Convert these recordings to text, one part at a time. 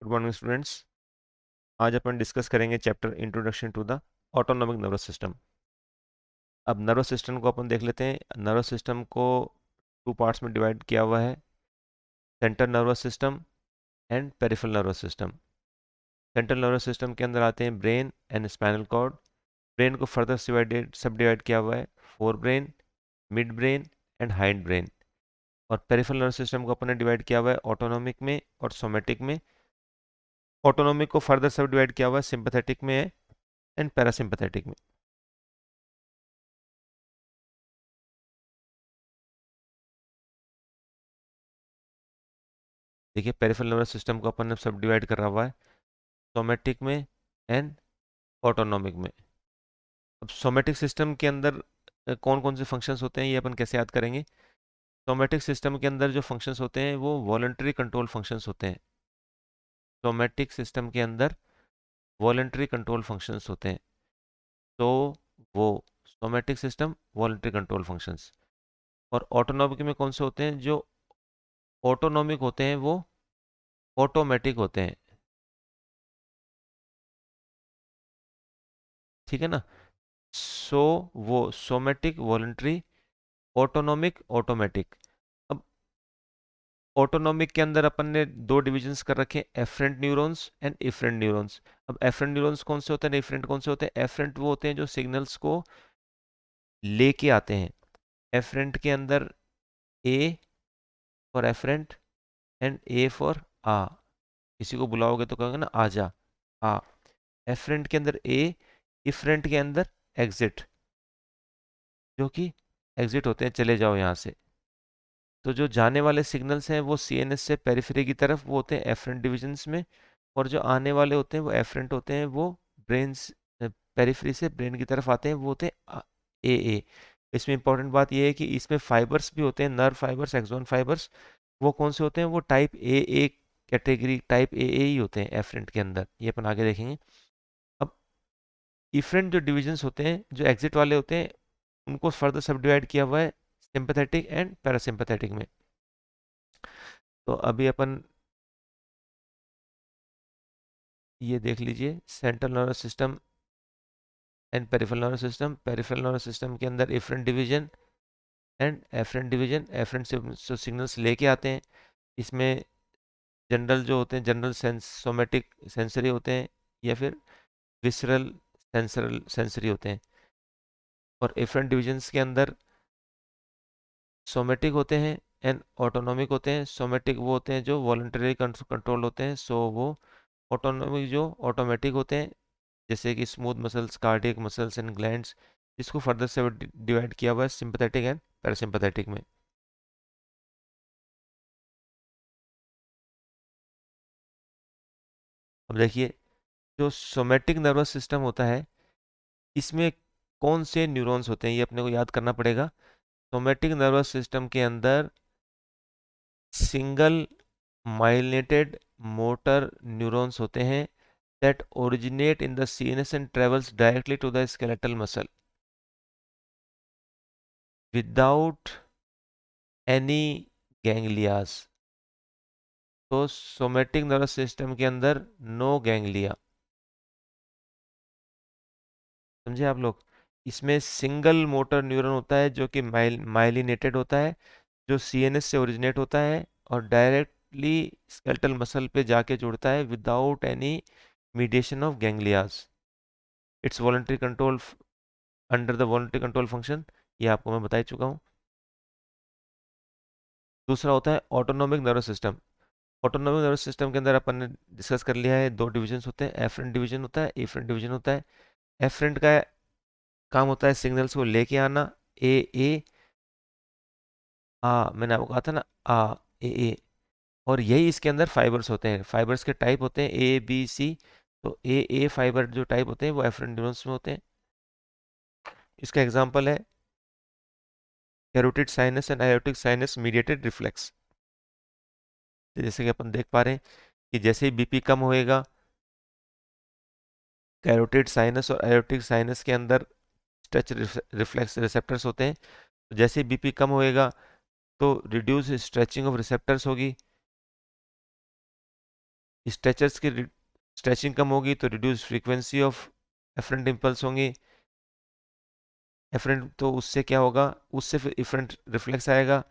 Good morning students. आज अपन discuss करेंगे chapter introduction to the autonomic nervous system. अब नर्वस सिस्टम को अपन देख लेते हैं। नर्वस सिस्टम को टू पार्ट्स में डिवाइड किया हुआ है, central nervous system and peripheral nervous system. Central nervous system के अंदर आते हैं brain and spinal cord. Brain को फर्दर सब डिवाइड किया हुआ है, forebrain, midbrain and hindbrain. और पेरिफेरल नर्वस सिस्टम को अपन ने डिवाइड किया हुआ है ऑटोनॉमिक में और सोमेटिक में। ऑटोनॉमिक को फर्दर सब डिवाइड किया हुआ है, सिंपैथेटिक में एंड पैरासिम्पैथेटिक में। देखिए, पेरिफेरल नर्वस सिस्टम को अपन ने सब डिवाइड करा हुआ है सोमेटिक में एंड ऑटोनॉमिक में। अब सोमेटिक सिस्टम के अंदर कौन कौन से फंक्शंस होते हैं ये अपन कैसे याद करेंगे। सोमेटिक सिस्टम के अंदर जो फंक्शंस होते हैं वो वॉलंटरी कंट्रोल फंक्शंस होते हैं। सोमेटिक सिस्टम के अंदर वॉलंटरी कंट्रोल फंक्शंस होते हैं। तो वो somatic system voluntary control functions. और ऑटोनॉमिक में कौन से होते हैं? जो ऑटोनॉमिक होते हैं वो ऑटोमेटिक होते हैं। ठीक है ना। सो वो सोमेटिक वॉलंटरी, ऑटोनॉमिक ऑटोमेटिक। अब ऑटोनॉमिक के अंदर अपन ने दो डिविजन्स कर रखे हैं, afferent neurons and efferent neurons. अब एफरेंट न्यूरॉन्स कौन से होते हैं, इफरेंट कौन से होते हैं? एफरेंट वो होते हैं जो सिग्नल्स को लेके आते हैं। एफरेंट के अंदर A for afferent and A for आ। किसी को बुलाओगे तो कहोगे ना आजा, आ। एफरेंट के अंदर ए, इफरेंट के अंदर एग्जिट, जो कि एग्जिट होते हैं, चले जाओ यहाँ से। तो जो जाने वाले सिग्नल्स हैं वो सीएनएस से पेरिफेरी की तरफ वो होते हैं एफरेंट डिविजन्स में, और जो आने वाले होते हैं वो एफरेंट होते हैं, वो ब्रेन पेरिफेरी से ब्रेन की तरफ आते हैं, वो होते हैं ए ए। इसमें इंपॉर्टेंट बात ये है कि इसमें फाइबर्स भी होते हैं, नर्व फाइबर्स, एक्सोन फाइबर्स। वो कौन से होते हैं? वो type A category, type A ही होते हैं एफरेंट के अंदर, ये अपन आगे देखेंगे। अब इफरेंट जो डिविजन्स होते हैं, जो एग्जिट वाले होते हैं, उनको फर्दर सब डिवाइड किया हुआ है सिंपैथेटिक एंड पैरासिम्पैथेटिक में। तो अभी अपन ये देख लीजिए, central nervous system and peripheral nervous system. Peripheral nervous system के अंदर efferent division and afferent division. Afferent से जो सिग्नल्स लेके आते हैं, इसमें जनरल जो होते हैं, जनरल सोमेटिक सेंसरी होते हैं, या फिर विसरल सेंसरी होते हैं। और इफरेंट डिविजन्स के अंदर सोमेटिक होते हैं एंड ऑटोनॉमिक होते हैं। सोमेटिक वो होते हैं जो वॉलंटरी कंट्रोल होते हैं, सो वो। ऑटोनॉमिक जो ऑटोमेटिक होते हैं, जैसे कि smooth muscles, cardiac muscles and glands, जिसको फर्दर से डिवाइड किया हुआ है सिंपैथेटिक एंड पैरासिम्पैथेटिक में। अब देखिए, जो सोमेटिक नर्वस सिस्टम होता है, इसमें कौन से न्यूरॉन्स होते हैं ये अपने को याद करना पड़ेगा। सोमेटिक नर्वस सिस्टम के अंदर सिंगल माइलिनेटेड मोटर न्यूरॉन्स होते हैं that originate in the CNS and travels directly to the skeletal muscle without any ganglias। तो सोमेटिक नर्वस सिस्टम के अंदर नो गैंग्लिया। समझे आप लोग? इसमें सिंगल मोटर न्यूरॉन होता है जो कि माइलिनेटेड होता है, जो सीएनएस से ओरिजिनेट होता है और डायरेक्टली स्केलेटल मसल पे जाके जुड़ता है without any mediation of ganglia. It's voluntary control, under the voluntary control function, ये आपको मैं बता ही चुका हूँ। दूसरा होता है autonomic nervous system. Autonomic nervous system के अंदर अपन ने डिस्कस कर लिया है, दो डिविजन्स होते हैं, एफरेंट डिवीजन होता है, इफरेंट डिवीजन होता है। एफरेंट का काम होता है सिग्नल्स को लेके आना, ए ए आ, मैंने आपको कहा था ना, आ ए। और यही इसके अंदर फाइबर्स होते हैं। फाइबर्स के टाइप होते हैं ए बी सी। तो ए फाइबर जो टाइप होते हैं वो एफरेंट न्यूरॉन्स में होते हैं। इसका एग्जांपल है carotid sinus and aortic sinus mediated reflex. जैसे कि अपन देख पा रहे हैं कि जैसे ही बीपी कम होएगा, कैरोटिड साइनस और आयोटिक साइनस के अंदर स्ट्रेच रिफ्लेक्स रिसेप्टर्स होते हैं। तो जैसे ही बीपी कम होएगा तो रिड्यूस स्ट्रेचिंग ऑफ रिसेप्टर्स होगी, स्ट्रेचर्स की स्ट्रेचिंग कम होगी तो reduce frequency of afferent impulse होंगी। एफरेंट तो उससे क्या होगा, उससे फिर इफरेंट रिफ्लेक्स आएगा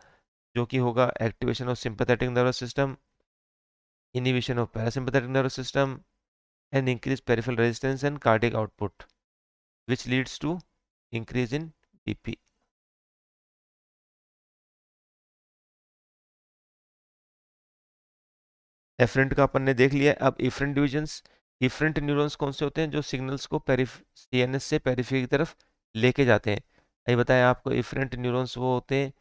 जो कि होगा activation of sympathetic nervous system, inhibition of parasympathetic nervous system and increase peripheral resistance and cardiac output which leads to increase in BP। Efferent का अपन ने देख लिया। अब इफरेंट डिविजन्स, इफरेंट न्यूरॉन्स कौन से होते हैं जो सिग्नल्स को सीएनएस से पेरिफेरी की तरफ लेके जाते हैं। अभी बताया आपको, इफरेंट न्यूरॉन्स वो होते हैं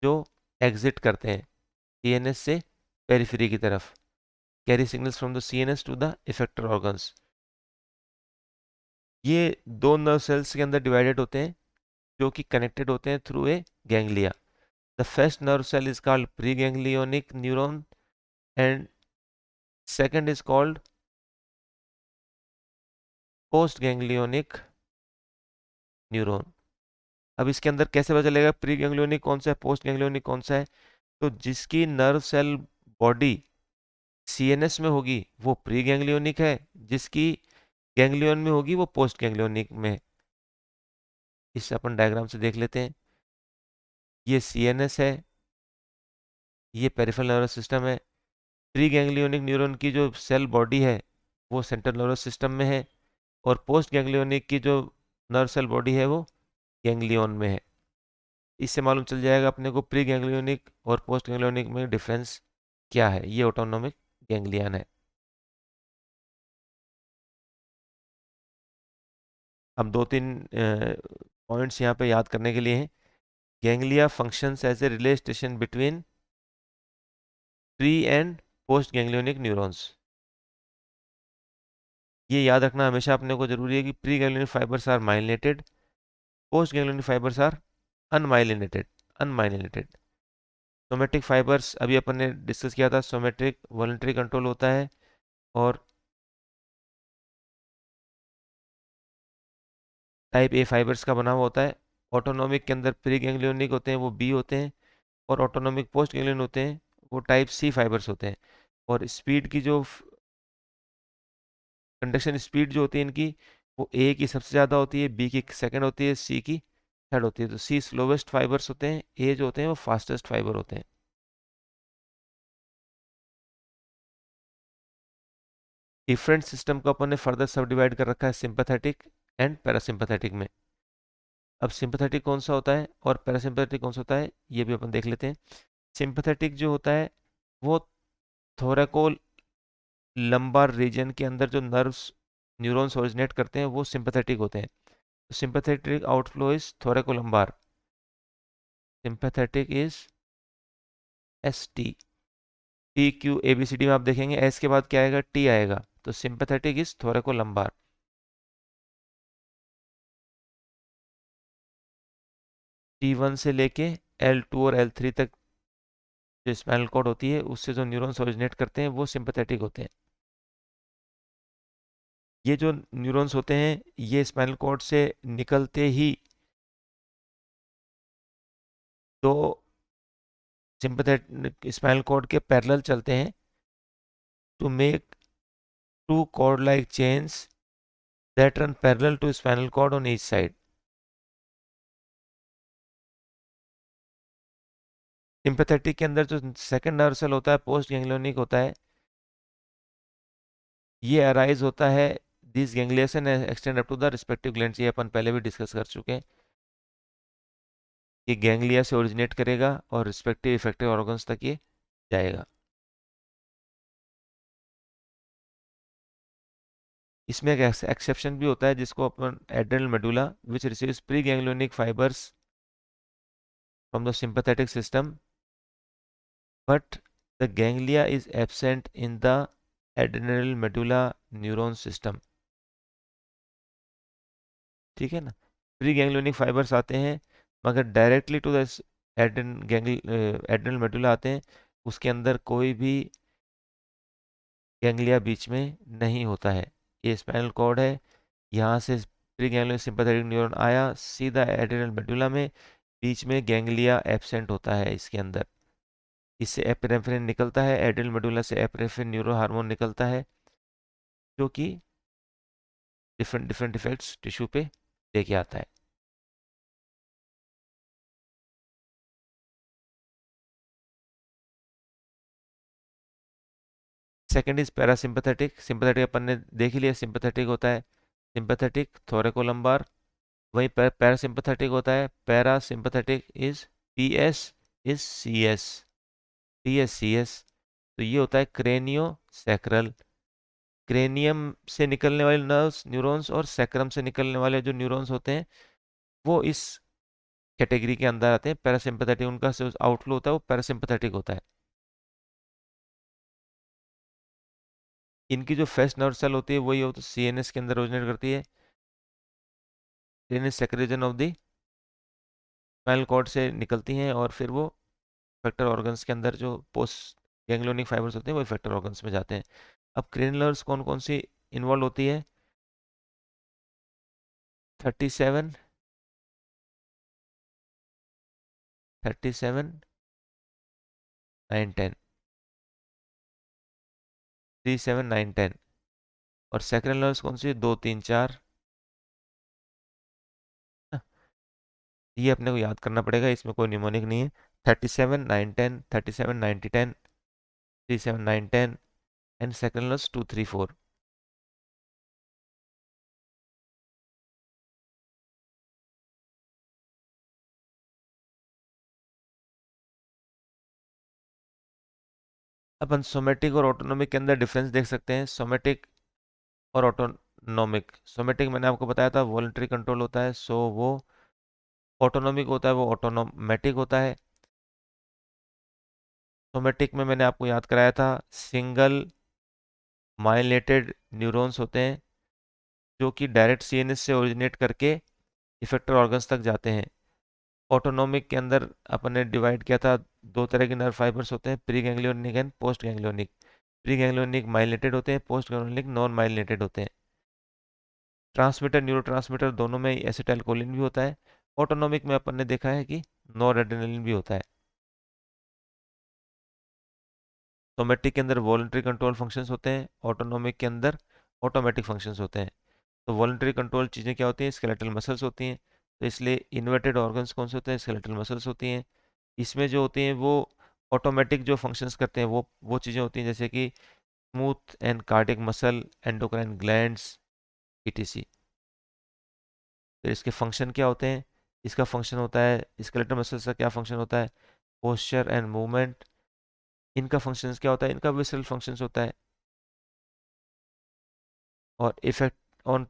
जो एग्जिट करते हैं सीएनएस से पेरिफेरी की तरफ, carry signals from the CNS to the effector organs. ये दो नर्व सेल्स के अंदर डिवाइडेड होते हैं जो कि कनेक्टेड होते हैं through a ganglia. The first nerve cell is called pre ganglionic neuron and second is called post ganglionic neuron. अब इसके अंदर कैसे पता चलेगा प्री गैंग्लियोनिक कौन सा है, पोस्ट गैंग्लियोनिक कौन सा है? तो जिसकी नर्व सेल बॉडी सीएनएस में होगी वो प्री गैंग्लियोनिक है, जिसकी गैंग्लियन में होगी वो पोस्ट गैंग्लियोनिक में है। इससे अपन डायग्राम से देख लेते हैं। ये सीएनएस है, ये पेरिफेरल नर्वस सिस्टम है। प्री गैंग्लियोनिक न्यूरॉन की जो सेल बॉडी है वो सेंट्रल नर्वस सिस्टम में है, और पोस्ट गैंग्लियोनिक की जो नर्व सेल बॉडी है वो गैंग्लियन में है। इससे मालूम चल जाएगा अपने को प्री गैंग्लियोनिक और पोस्ट गैंग्लियोनिक में डिफरेंस क्या है। ये ऑटोनोमिक गैंग्लियन है। अब दो तीन पॉइंट्स यहाँ पे याद करने के लिए हैं। Ganglia functions as a relay station between pre and post ganglionic neurons. ये याद रखना हमेशा अपने को जरूरी है कि pre ganglionic fibres are myelinated, post ganglionic fibres are unmyelinated. Unmyelinated somatic fibres अभी अपन ने डिस्कस किया था, सोमेट्रिक वॉलंटरी कंट्रोल होता है, और टाइप ए फाइबर्स का बना हुआ होता है। ऑटोनोमिक के अंदर प्री गैंग्लियोनिक होते हैं वो बी होते हैं, और ऑटोनोमिक पोस्ट गैंग्लियन होते हैं वो टाइप सी फाइबर्स होते हैं। और स्पीड की जो कंडक्शन स्पीड जो होती है इनकी, वो ए की सबसे ज़्यादा होती है, बी की सेकंड होती है, सी की थर्ड होती है। तो सी स्लोवेस्ट फाइबर्स होते हैं, ए जो होते हैं वो फास्टेस्ट फाइबर होते हैं। डिफरेंट सिस्टम को अपन ने फर्दर सब डिवाइड कर रखा है सिंपैथेटिक एंड पैरासिम्पैथेटिक में। अब सिंपैथेटिक कौन सा होता है और पैरासिम्पैथेटिक कौन सा होता है ये भी अपन देख लेते हैं। सिंपैथेटिक जो होता है वो थोरैको लंबार रीजन के अंदर जो नर्व्स न्यूरॉन्स ओरिजिनेट करते हैं वो सिंपैथेटिक होते हैं। तो sympathetic outflow is thoracolumbar, sympathetic is S T. T Q A B C D में आप देखेंगे एस के बाद क्या आएगा, टी आएगा। तो सिंपैथेटिक इज थोरैको लंबार। T1 से लेके L2 और L3 तक जो स्पाइनल कॉर्ड होती है उससे जो न्यूरॉन्स ओरिजिनेट करते हैं वो सिंपैथेटिक होते हैं। ये जो न्यूरॉन्स होते हैं ये स्पाइनल कॉर्ड से निकलते ही तो सिंपैथेटिक स्पाइनल कॉर्ड के पैरेलल चलते हैं to make two cord like chains that run parallel to spinal cord on each side. Sympathetic के अंदर जो सेकंड नर्व सेल होता है पोस्ट गैंग्लियोनिक होता है, ये अराइज होता है this ganglion extend up to the respective glands. ये अपन पहले भी डिस्कस कर चुके हैं कि गैंग्लिया से ओरिजिनेट करेगा और रिस्पेक्टिव इफेक्टिव ऑर्गन्स तक ये जाएगा। इसमें एक एक्सेप्शन भी होता है जिसको अपन adrenal medulla which receives pre ganglionic fibres from the sympathetic system but the ganglia is absent in the adrenal medulla neuron system. ठीक है ना, प्री गैंग्लियोनिक फाइबर्स आते हैं मगर directly to the adrenal medulla आते हैं, उसके अंदर कोई भी गैंग्लिया बीच में नहीं होता है। ये स्पाइनल कॉर्ड है, यहाँ से प्री गैंग्लियन सिंपैथेटिक न्यूरॉन आया सीधा एड्रेनल मेडुला में, बीच में गैंग्लिया एब्सेंट होता है इसके अंदर। इससे एपिनेफ्रिन निकलता है, एड्रिनल मेडुला से एपिनेफ्रिन न्यूरो हार्मोन निकलता है, जो कि डिफरेंट डिफरेंट इफेक्ट्स टिश्यू पे लेके आता है। Second is parasympathetic. सिंपथेटिक अपन ने देख ही लिया, सिंपथेटिक होता है सिंपथेटिक थोरेकोलम्बार। वहीं पैरासिम्पथेटिक होता है parasympathetic is P S is C S, T S C S. तो ये होता है क्रेनियो सैक्रल। क्रेनियम से निकलने वाले नर्व्स न्यूरॉन्स और सैक्रम से निकलने वाले जो न्यूरॉन्स होते हैं वो इस कैटेगरी के अंदर आते हैं पैरासिम्पथेटिक। उनका जो आउटफ्लो होता है वो पैरासिम्पथेटिक होता है। इनकी जो फेस्ट नर्व सेल होती है वही हो तो सीएनएस के अंदर ओरिजिनेट करती है। CNS secretion of the spinal cord से निकलती हैं और फिर वो इफेक्टर ऑर्गन्स के अंदर जो पोस्ट गैंग्लियोनिक फाइबर्स होते हैं वो इफेक्टर ऑर्गन्स में जाते हैं। अब क्रेनियल नर्व्स कौन कौन सी इन्वॉल्व होती है? 37, 37, 9, 10, 3, 7, 9, 10। और सैक्रल नर्व्स कौन सी? 2, 3, 4। ये अपने को याद करना पड़ेगा, इसमें कोई निमोनिक नहीं है। 37, 9, 10, 37, 90, 10, 3, 7, 9, 10 and sacral nerves 2, 3, 4। Upon somatic और ऑटोनोमिक के अंदर डिफरेंस देख सकते हैं। सोमेटिक और ऑटोनोमिक। सोमेटिक मैंने आपको बताया था वॉलंटरी कंट्रोल होता है, सो वो ऑटोनोमिक होता है वो ऑटोनोमेटिक होता है। सोमेटिक में मैंने आपको याद कराया था सिंगल माइलिनेटेड न्यूरॉन्स होते हैं जो कि डायरेक्ट सीएनएस से ओरिजिनेट करके इफेक्टर ऑर्गन्स तक जाते हैं। ऑटोनोमिक के अंदर अपन ने डिवाइड किया था, दो तरह के नर्व फाइबर्स होते हैं, pre ganglionic and post ganglionic. Pre ganglionic myelinated होते हैं, पोस्ट गैंग्लियोनिक नॉन माइलिनेटेड होते हैं। ट्रांसमीटर न्यूरोट्रांसमीटर दोनों में एसिटाइलकोलिन भी होता है। ऑटोनोमिक में अपन ने देखा है कि नॉरएड्रेनालिन भी होता है। सोमेटिक के अंदर वॉलंटरी कंट्रोल फंक्शंस होते हैं, ऑटोनोमिक के अंदर ऑटोमेटिक फंक्शंस होते हैं। तो वॉलंटरी कंट्रोल चीज़ें क्या होती हैं? स्केलेटल मसल्स होती हैं। तो इसलिए इन्वर्टेड ऑर्गन्स कौन से होते हैं? स्केलेटल मसल्स होती हैं। इसमें जो होती हैं वो ऑटोमेटिक जो फंक्शंस करते हैं वो चीज़ें होती हैं जैसे कि smooth and cardiac muscle, endocrine glands, etc. तो इसके फंक्शन क्या होते हैं? इसका फंक्शन होता है, स्केलेटल मसल्स का क्या फंक्शन होता है? Posture and movement. इनका फंक्शंस क्या होता है? इनका विसरल फंक्शंस होता है। और effect on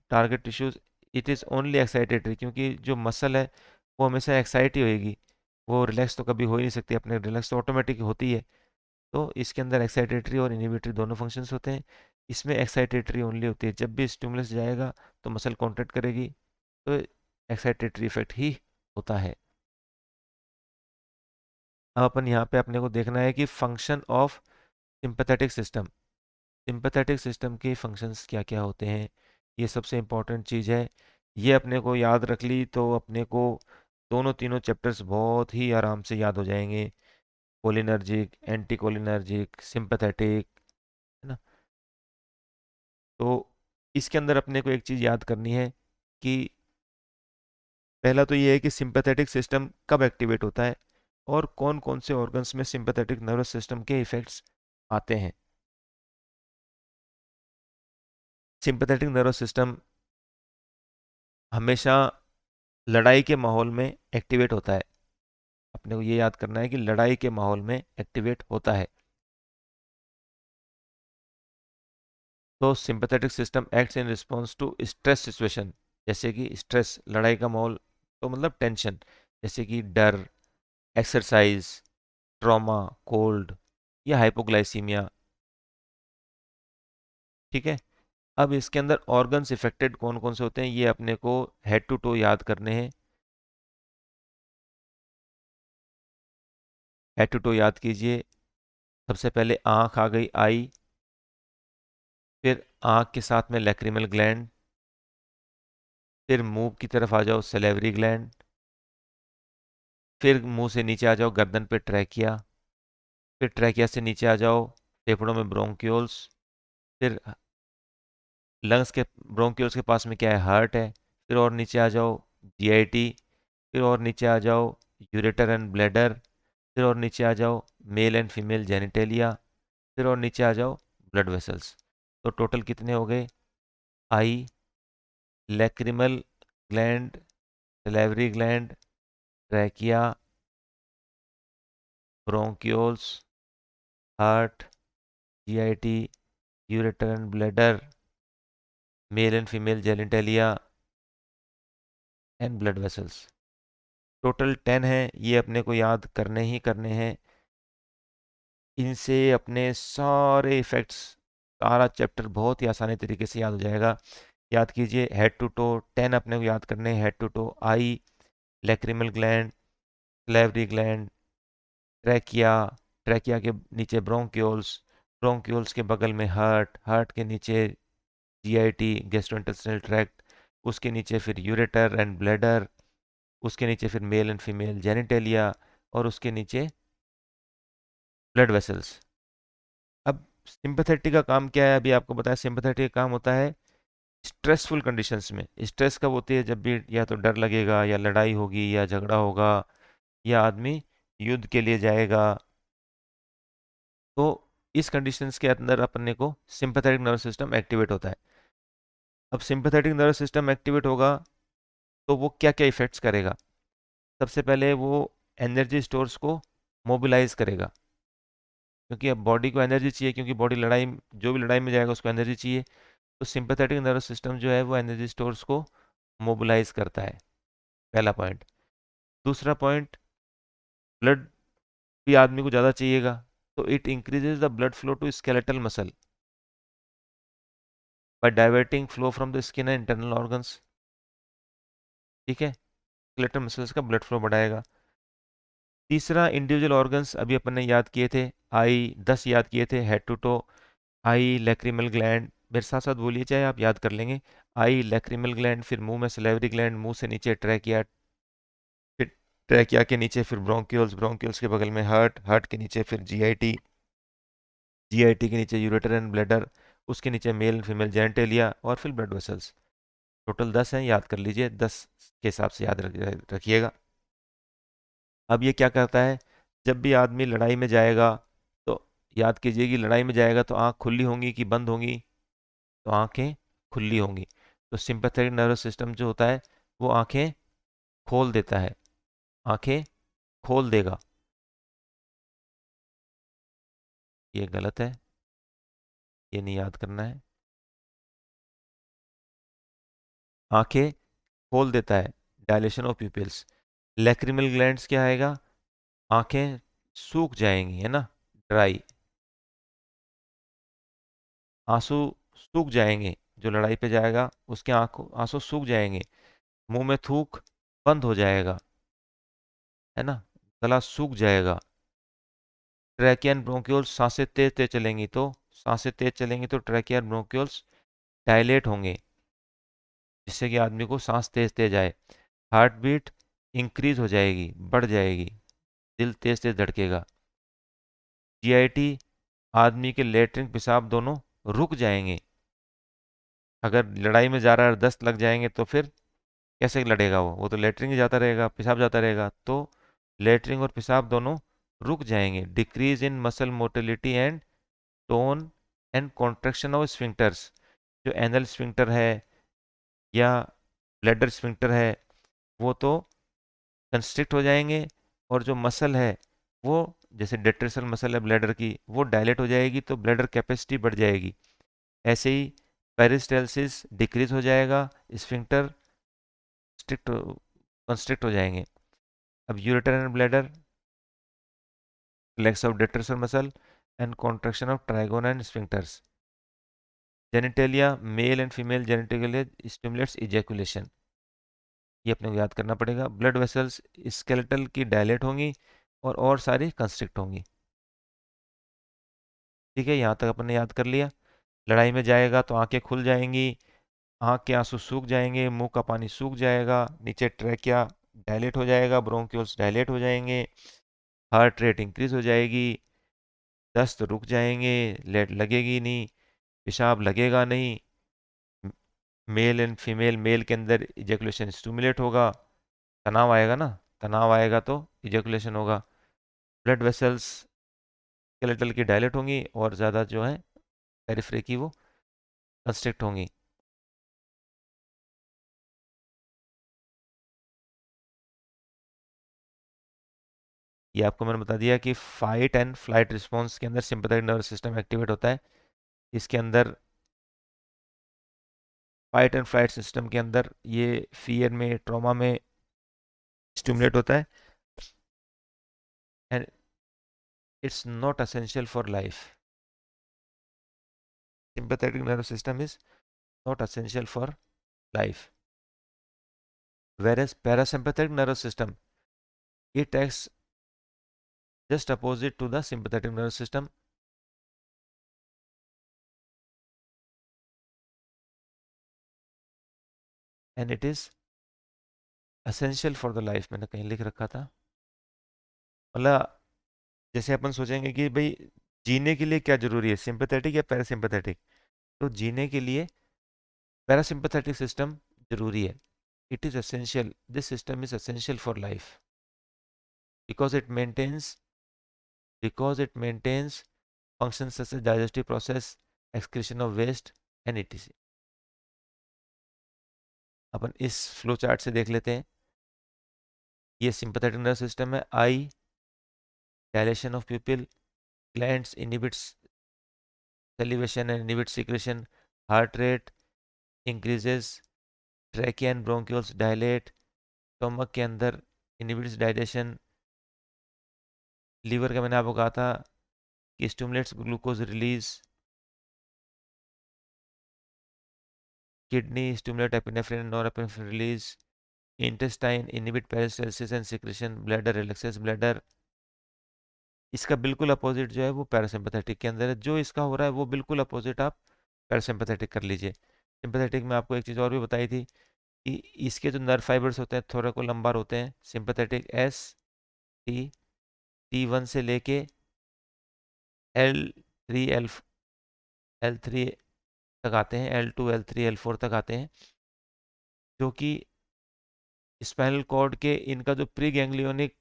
target tissues, it is only excitatory, क्योंकि जो मसल है वो हमेशा एक्साइट ही होएगी, वो रिलैक्स तो कभी हो ही नहीं सकती। अपने रिलैक्स तो ऑटोमेटिक होती है। तो इसके अंदर एक्साइटेटरी और इनिबिटरी दोनों फंक्शंस होते हैं। इसमें एक्साइटेटरी ओनली होती है, जब भी स्टिमुलस जाएगा तो मसल कॉन्ट्रैक्ट करेगी, तो एक्साइटेटरी इफेक्ट ही होता है। अब अपन यहाँ पे अपने को देखना है कि function of sympathetic system. Sympathetic system के फंक्शंस क्या क्या होते हैं, ये सबसे इम्पोर्टेंट चीज़ है। ये अपने को याद रख ली तो अपने को दोनों तीनों चैप्टर्स बहुत ही आराम से याद हो जाएंगे। कोलिनर्जिक, एंटी कोलिनर्जिक, सिंपैथेटिक, है ना। तो इसके अंदर अपने को एक चीज़ याद करनी है कि पहला तो ये है कि सिंपैथेटिक सिस्टम कब एक्टिवेट होता है और कौन कौन से ऑर्गन्स में सिंपैथेटिक नर्वस सिस्टम के इफेक्ट्स आते हैं। सिंपैथेटिक नर्वस सिस्टम हमेशा लड़ाई के माहौल में एक्टिवेट होता है। अपने को ये याद करना है कि लड़ाई के माहौल में एक्टिवेट होता है। तो sympathetic system acts in response to stress situation, जैसे कि स्ट्रेस, लड़ाई का माहौल तो मतलब टेंशन, जैसे कि डर, एक्सरसाइज, ट्रॉमा, कोल्ड या हाइपोग्लाइसीमिया। ठीक है। अब इसके अंदर ऑर्गन्स इफेक्टेड कौन कौन से होते हैं ये अपने को हेड टू टो याद करने हैं। हेड टू टो याद कीजिए। सबसे पहले आंख आ गई, आई। फिर आंख के साथ में लैक्रिमल ग्लैंड। फिर मुंह की तरफ आ जाओ, सलेवरी ग्लैंड। फिर मुंह से नीचे आ जाओ, गर्दन पे ट्रैकिया। फिर ट्रैकिया से नीचे आ जाओ, फेफड़ों में ब्रोंक्यूल्स, फिर लंग्स के ब्रोंक्यूल्स के पास में क्या है, हार्ट है। फिर और नीचे आ जाओ, जीआईटी। फिर और नीचे आ जाओ, यूरेटर एंड ब्लैडर। फिर और नीचे आ जाओ, मेल एंड फीमेल जेनिटेलिया। फिर और नीचे आ जाओ, ब्लड वेसल्स। तो टोटल कितने हो गए? Eye, lacrimal gland, salivary gland, trachea, bronchioles, heart, GIT, ureter and bladder, male and female genitalia and blood vessels. Total 10 है, ये अपने को याद करने ही करने हैं। इनसे अपने सारे इफेक्ट्स, सारा चैप्टर बहुत ही आसानी तरीके से याद हो जाएगा। याद कीजिए, हेड टू टो 10 अपने को याद करने हैं। Head to toe, eye, lacrimal gland, salivary gland, trachea, trachea के नीचे ब्रोंक्यूल्स, ब्रोंक्यूल्स के बगल में हार्ट, हार्ट के नीचे जीआईटी, गैस्ट्रोइंटेस्टिनल ट्रैक्ट, उसके नीचे फिर यूरेटर एंड ब्लैडर, उसके नीचे फिर मेल एंड फीमेल जेनिटेलिया, और उसके नीचे ब्लड वेसल्स। अब सिंपैथेटिक का काम क्या है? अभी आपको बताया, सिंपैथेटिक का काम होता है स्ट्रेसफुल कंडीशंस में। स्ट्रेस कब होती है? जब भी या तो डर लगेगा, या लड़ाई होगी, या झगड़ा होगा, या आदमी युद्ध के लिए जाएगा। तो इस कंडीशंस के अंदर अपने को सिंपैथेटिक नर्वस सिस्टम एक्टिवेट होता है। अब सिंपैथेटिक नर्वस सिस्टम एक्टिवेट होगा तो वो क्या क्या इफेक्ट्स करेगा? सबसे पहले वो एनर्जी स्टोर्स को मोबिलाइज करेगा, क्योंकि अब बॉडी को एनर्जी चाहिए, क्योंकि बॉडी लड़ाई, जो भी लड़ाई में जाएगा उसको एनर्जी चाहिए। तो सिंपैथेटिक नर्वस सिस्टम जो है वो एनर्जी स्टोर्स को मोबिलाइज करता है, पहला पॉइंट। दूसरा पॉइंट, ब्लड भी आदमी को ज़्यादा चाहिएगा, तो it increases the blood flow to skeletal muscle by diverting flow from the skin and internal organs. ठीक है, स्केलेटल मसल्स का ब्लड फ्लो बढ़ाएगा। तीसरा, इंडिविजुअल ऑर्गन्स अभी अपन ने याद किए थे, आई 10 याद किए थे, head to toe, eye, lacrimal gland, मेरे साथ साथ बोलिए चाहे आप याद कर लेंगे। आई, लैक्रिमल ग्लैंड, फिर मुंह में सलेवरी ग्लैंड, मुंह से नीचे ट्रैकिया, फिर ट्रैकिया के नीचे फिर ब्रोंक्यूल्स, ब्रोंक्यूल्स के बगल में हार्ट, हार्ट के नीचे फिर जीआईटी, जीआईटी के नीचे यूरेटर एंड ब्लैडर, उसके नीचे मेल एंड फीमेल जेनिटेलिया, और फिर ब्लड वेसल्स। टोटल 10 हैं, याद कर लीजिए, 10 के हिसाब से याद रखिएगा। अब ये क्या करता है? जब भी आदमी लड़ाई में जाएगा, तो याद कीजिए कि लड़ाई में जाएगा तो आँख खुली होंगी कि बंद होंगी? तो आंखें खुली होंगी। तो सिंपैथेटिक नर्वस सिस्टम जो होता है वो आंखें खोल देता है, आंखें खोल देगा। ये गलत है, ये नहीं याद करना है। आंखें खोल देता है, dilation of pupils. Lacrimal glands क्या आएगा? आंखें सूख जाएंगी, है ना, ड्राई, आंसू सूख जाएंगे। जो लड़ाई पे जाएगा उसके आंखों आंसू सूख जाएंगे, मुंह में थूक बंद हो जाएगा, है ना, गला सूख जाएगा। ट्रैकिया एंड ब्रोंक्यूल्स, सांसें तेज तेज चलेंगी, तो सांसें तेज चलेंगी तो ट्रैकिया एंड ब्रोंक्यूल्स डायलेट होंगे, जिससे कि आदमी को सांस तेज तेज आए। हार्ट बीट इंक्रीज हो जाएगी, बढ़ जाएगी, दिल तेज तेज धड़केगा। जीआईटी, आदमी के लेटरिन पेशाब दोनों रुक जाएंगे। अगर लड़ाई में जा रहा है, दस्त लग जाएंगे तो फिर कैसे लड़ेगा? वो तो लेटरिन ही जाता रहेगा, पेशाब जाता रहेगा, तो लेटरिन और पेशाब दोनों रुक जाएंगे। Decrease in muscle motility and tone and contraction of sphincters. जो एनल स्फिंक्टर है या ब्लैडर स्फिंक्टर है वो तो कंस्ट्रिक्ट हो जाएंगे, और जो मसल है वो, जैसे डेट्रेसल मसल है ब्लैडर की, वो डायलेट हो जाएगी, तो ब्लैडर कैपेसिटी बढ़ जाएगी। ऐसे ही पेरिस्टालसिस डिक्रीज हो जाएगा, स्फिंक्टर स्ट्रिक्ट कंस्ट्रिक्ट हो जाएंगे। अब ureter and bladder, relax of detrusor muscle and contraction of trigone and sphincters. Genitalia, male and female genitalia stimulates ejaculation, ये अपने को याद करना पड़ेगा। ब्लड वेसल्स स्केलेटल की डायलेट होंगी, और सारी कंस्ट्रिक्ट होंगी। ठीक है, यहाँ तक अपन ने याद कर लिया। लड़ाई में जाएगा तो आंखें खुल जाएंगी, आंख के आंसू सूख जाएंगे, मुंह का पानी सूख जाएगा, नीचे ट्रैकिया डायलेट हो जाएगा, ब्रोंक्यूल्स डायलेट हो जाएंगे, हार्ट रेट इंक्रीज हो जाएगी, दस्त रुक जाएंगे, लेट लगेगी नहीं, पेशाब लगेगा नहीं, मेल एंड फीमेल, मेल के अंदर इजेकुलेशन स्टिमुलेट होगा, तनाव आएगा ना, तनाव आएगा तो इजेकुलेशन होगा, ब्लड वेसल्स स्केलेटल की डायलेट होंगी और ज़्यादा जो है पेरिफेरी की वो कंस्ट्रिक्ट होंगी। ये आपको मैंने बता दिया कि फाइट एंड फ्लाइट रिस्पॉन्स के अंदर सिंपैथेटिक नर्वस सिस्टम एक्टिवेट होता है। इसके अंदर फाइट एंड फ्लाइट सिस्टम के अंदर ये फियर में, ट्रॉमा में स्टिमुलेट होता है, and it's not essential for life. Sympathetic nervous system is not essential for life. Whereas parasympathetic nervous system, it acts just opposite to the sympathetic nervous system, and it is essential for the life। मैंने कहीं लिख रखा था, मतलब जैसे अपन सोचेंगे कि भाई जीने के लिए क्या जरूरी है, सिंपैथेटिक या पैरासिम्पैथेटिक, तो जीने के लिए पैरासिम्पैथेटिक सिस्टम जरूरी है। It is essential, this system is essential for life because it maintains functions such as digestive process, excretion of waste and etc। अपन इस फ्लो चार्ट से देख लेते हैं। ये सिंपैथेटिक नर्वस सिस्टम है, eye dilation of pupil, glands inhibits salivation and inhibits secretion, heart rate increases, trachea and bronchioles dilate, stomach के अंदर inhibits digestion, liver का मैंने आपको कहा था कि stimulates glucose release, kidney stimulate epinephrine norepinephrine release, intestine inhibit peristalsis and secretion, bladder relaxes bladder. इसका बिल्कुल अपोजिट जो है वो पैरासिम्पैथेटिक के अंदर है, जो इसका हो रहा है वो बिल्कुल अपोजिट आप पैरासिम्पैथेटिक कर लीजिए। सिंपैथेटिक में आपको एक चीज़ और भी बताई थी कि इसके जो नर्व फाइबर्स होते हैं थोरैकोलम्बार होते हैं, सिंपैथेटिक एस टी, T1 से लेके L3 L3 तक आते हैं, L2 L3 L4 तक आते हैं, जो कि स्पाइनल कॉर्ड के इनका जो प्री गैंग्लियोनिक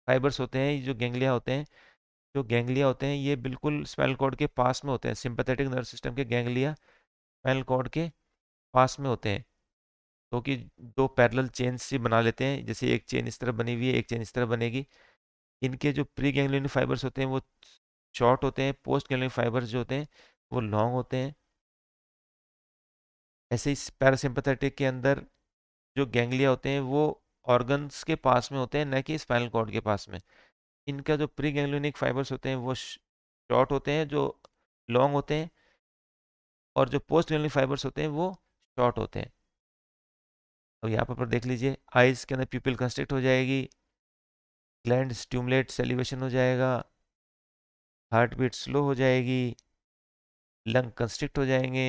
फाइबर्स होते हैं, ये जो गैंग्लिया होते हैं, जो गैंग्लिया होते हैं ये बिल्कुल स्पाइनल कॉर्ड के पास में होते हैं। सिंपैथेटिक नर्व सिस्टम के गैंग्लिया स्पाइनल कॉर्ड के पास में होते हैं, तो कि दो पैरेलल चेन सी बना लेते हैं, जैसे एक चेन इस तरह बनी हुई है, एक चेन इस तरह बनेगी। इनके जो प्री गैंग्लियोनिक फाइबर्स होते हैं वो शॉर्ट होते हैं, पोस्ट गैंग्लियोनिक फाइबर्स जो होते हैं वो लॉन्ग होते हैं। ऐसे ही पैरासिम्पैथेटिक के अंदर जो गैंग्लिया होते हैं वो ऑर्गन्स के पास में होते हैं, न कि स्पाइनल कॉर्ड के पास में। इनका जो प्री गैंग्लियोनिक फाइबर्स होते हैं वो शॉर्ट होते हैं, जो लॉन्ग होते हैं, और जो पोस्ट गैंग्लियोनिक फाइबर्स होते हैं वो शॉर्ट होते हैं। अब यहाँ पर देख लीजिए, आइज के अंदर प्यूपिल कंस्ट्रिक्ट हो जाएगी, ग्लैंड स्टिमुलेट सेलिवेशन हो जाएगा, हार्ट बीट स्लो हो जाएगी, लंग कंस्ट्रिक्ट हो जाएंगे,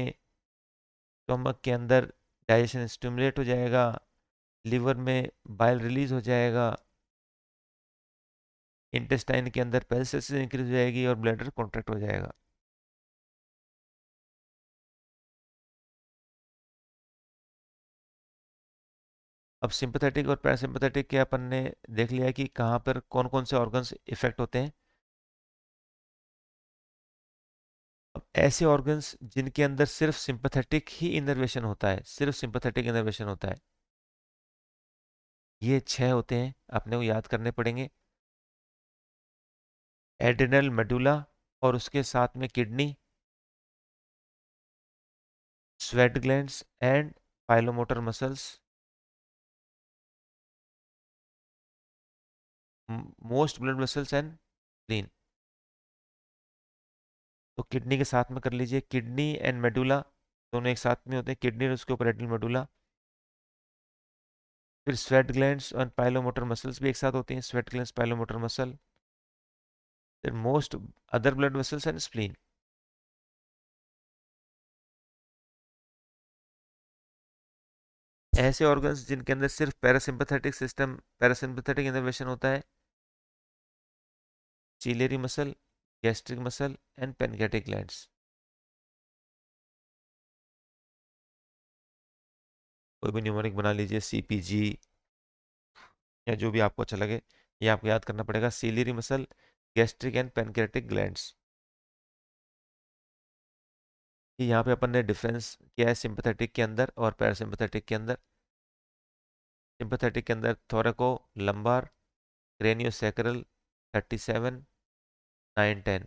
स्टोमक के अंदर डाइजेशन स्टिमुलेट हो जाएगा, लिवर में बाइल रिलीज हो जाएगा, इंटेस्टाइन के अंदर पेरिस्टाल्सिस इंक्रीज हो जाएगी और ब्लैडर कॉन्ट्रैक्ट हो जाएगा। अब सिंपैथेटिक और पैरासिम्पैथेटिक के अपन ने देख लिया कि कहाँ पर कौन कौन से ऑर्गन्स इफेक्ट होते हैं। अब ऐसे ऑर्गन्स जिनके अंदर सिर्फ सिंपैथेटिक ही इनर्वेशन होता है, सिर्फ सिंपैथेटिक इनर्वेशन होता है, ये 6 होते हैं, अपने को याद करने पड़ेंगे। एड्रिनल मेडुला और उसके साथ में kidney, sweat glands and pilomotor muscles, most blood vessels and spleen. तो किडनी के साथ में कर लीजिए, किडनी एंड मेडुला दोनों एक साथ में होते हैं, किडनी और उसके ऊपर एड्रिनल मेडुला। फिर स्वेट ग्लैंड्स और पाइलोमोटर मसल्स भी एक साथ होती हैं, स्वेट ग्लैंड्स पाइलोमोटर मसल, फिर most other blood vessels and spleen. ऐसे ऑर्गन्स जिनके अंदर सिर्फ पैरासिम्पैथेटिक सिस्टम, पैरासिम्पैथेटिक इनर्वेशन होता है, ciliary muscle, gastric muscle and pancreatic glands. कोई भी न्यूमेरिक बना लीजिए, CPG या जो भी आपको अच्छा लगे। ये आपको याद करना पड़ेगा, ciliary muscle, gastric and pancreatic glands. कि यहाँ पे अपन ने डिफरेंस किया है सिंपैथेटिक के अंदर और पैरासिम्पैथेटिक के अंदर। सिंपैथेटिक के अंदर थोरैको लंबार, क्रेनियोसैक्रल, 37, 9, 10।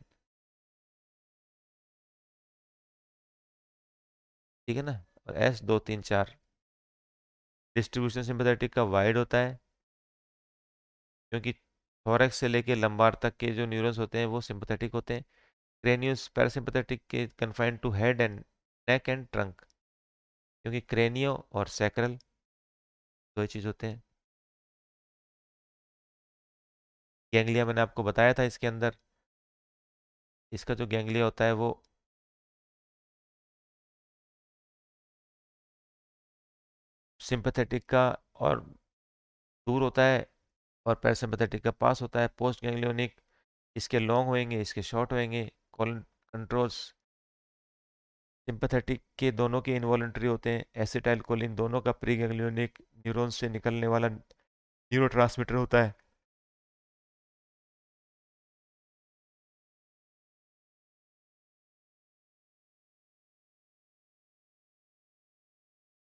ठीक है ना। और S 2 3 4। डिस्ट्रीब्यूशन सिंपैथेटिक का वाइड होता है, क्योंकि थोरैक्स से लेके लंबार तक के जो न्यूरॉन्स होते हैं वो सिंपैथेटिक होते हैं। क्रेनियोस पैरासिम्पैथेटिक के confined to head and neck and trunk, क्योंकि क्रेनियो और सैक्रल दो ही चीज होते हैं। गैंग्लिया मैंने आपको बताया था इसके अंदर। इसका जो गैंग्लिया होता है वो सिंपैथेटिक का और दूर होता है, और पैरासिम्पैथेटिक का पास होता है। पोस्ट गैंग्लियोनिक इसके लॉन्ग होंगे, इसके शॉर्ट होंगे। कॉलन कंट्रोल्स सिंपैथेटिक के दोनों के इनवॉलेंटरी होते हैं। एसिटाइल कोलिन दोनों का प्री गैंग्लियोनिक न्यूरॉन से निकलने वाला न्यूरोट्रांसमीटर होता है।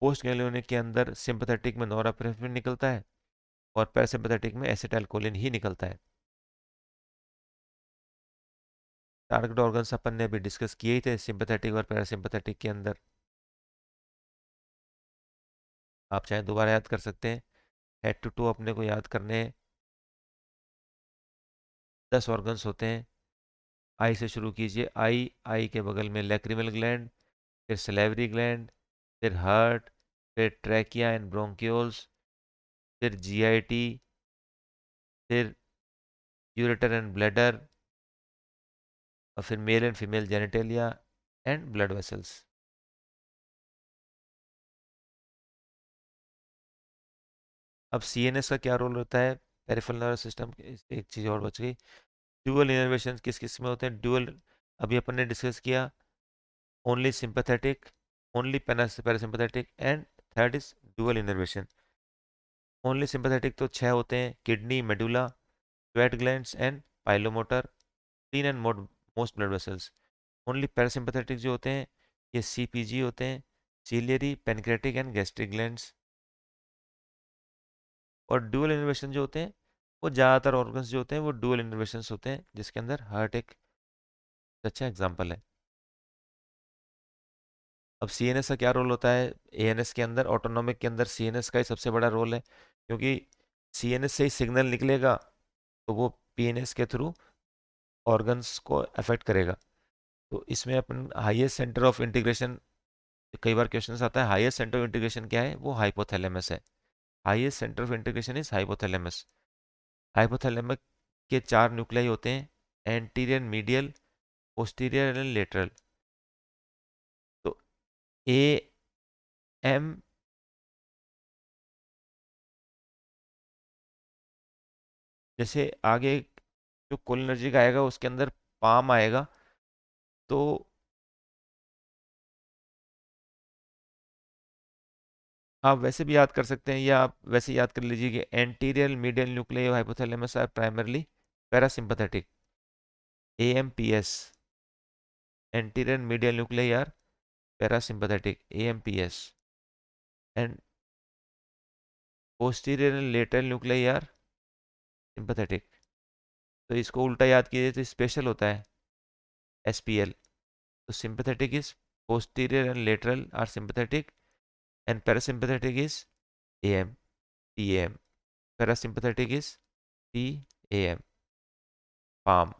पोस्ट गैंग्लियोनिक के अंदर सिंपैथेटिक में नॉरएपिनेफ्रिन निकलता है और पैरासिम्पैथेटिक में एसिटाइल कोलिन ही निकलता है। टारगेट ऑर्गन्स अपन ने अभी डिस्कस किए ही थे सिंपैथेटिक और पैरासिम्पैथेटिक के अंदर। आप चाहे दोबारा याद कर सकते हैं। हेड टू टू अपने को याद करने हैं। 10 ऑर्गन्स होते हैं। आई से शुरू कीजिए। आई के बगल में लैक्रिमल ग्लैंड, फिर सलेवरी ग्लैंड, फिर हार्ट, फिर ट्रैकिया एंड ब्रोंक्यूल्स, फिर GIT, फिर यूरेटर एंड ब्लैडर, और फिर mail and female genitalia and blood vessels. अब CNS का क्या रोल होता है पेरिफेरल नर्वस सिस्टम। एक चीज और बच गई, ड्यूअल इनर्वेशन किस किस में होते हैं। ड्यूअल अभी अपन ने डिस्कस किया, only sympathetic, only parasympathetic, and third is dual innervation. Only sympathetic तो 6 होते हैं, kidney, medulla, sweat glands and pilomotor, clean and most blood vessels. Only parasympathetic जो होते हैं ये CPG होते हैं, ciliary, pancreatic and gastric glands. और डुअल इनर्वेशन जो होते हैं वो ज़्यादातर ऑर्गन्स जो होते हैं वो डुअल इनर्वेशंस होते हैं, जिसके अंदर हार्ट एक अच्छा एग्जाम्पल है। अब CNS का क्या रोल होता है ANS के अंदर। ऑटोनॉमिक के अंदर CNS का ही सबसे बड़ा रोल है, क्योंकि CNS से ही सिग्नल निकलेगा तो वो PNS के थ्रू ऑर्गन्स को अफेक्ट करेगा। तो इसमें अपन हाईएस्ट सेंटर ऑफ इंटीग्रेशन, कई बार क्वेश्चन आता है हाईएस्ट सेंटर ऑफ इंटीग्रेशन क्या है, वो हाइपोथैलेमस है। Highest centre of integration is hypothalamus. Hypothalamus के 4 न्यूक्लियाई होते हैं, anterior, medial, posterior and lateral. तो AM, जैसे आगे जो कोलिनर्जिक आएगा उसके अंदर पाम आएगा, तो आप वैसे भी याद कर सकते हैं, या आप वैसे याद कर लीजिए कि anterior medial nuclei hypothalamus are primarily parasympathetic, AMPS। Anterior medial nuclei are parasympathetic, AMPS। And posterior and lateral nuclei are sympathetic. तो इसको उल्टा याद कीजिए तो स्पेशल होता है, SPL। तो sympathetic is posterior and lateral are sympathetic, and parasympathetic is AM, PAM. Parasympathetic is PAM, palm.